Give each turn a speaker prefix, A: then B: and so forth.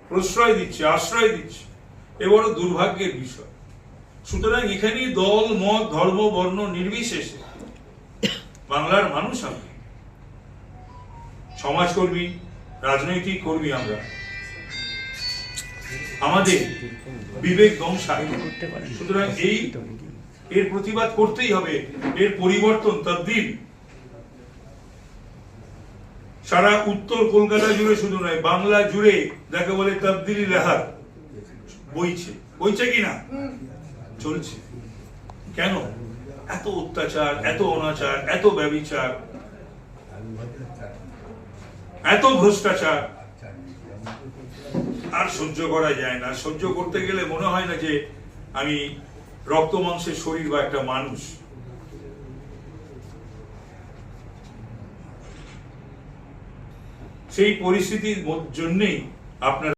A: প্রশ্রয় দিচ্ছে, আশ্রয় দিচ্ছে, এ বড় দুর্ভাগ্যের বিষয়। সুতরাং এখানে দল মত ধর্ম বর্ণ নির্বিশেষে বাংলার মানুষ, আমি সমাজকর্মী, রাজনৈতিক কর্মী, আমরা আমাদের বিবেক দংশায়। সুতরাং এর প্রতিবাদ করতেই হবে, এর পরিবর্তন তবদিল সারা উত্তর কলকাতা জুড়ে শুধু নয়, বাংলা জুড়ে যাকে বলে তবদিলি লাহার বইছে কিনা, চলছে। কেন এত অত্যাচার, এত অনাচার, এত ব্যভিচার, এত ভ্রষ্টাচার আর সহ্য করা যায় না। সহ্য করতে গেলে মনে হয় না যে আমি রক্ত মাংসের শরীর বা একটা মানুষ। সেই পরিস্থিতির জন্যই আপনার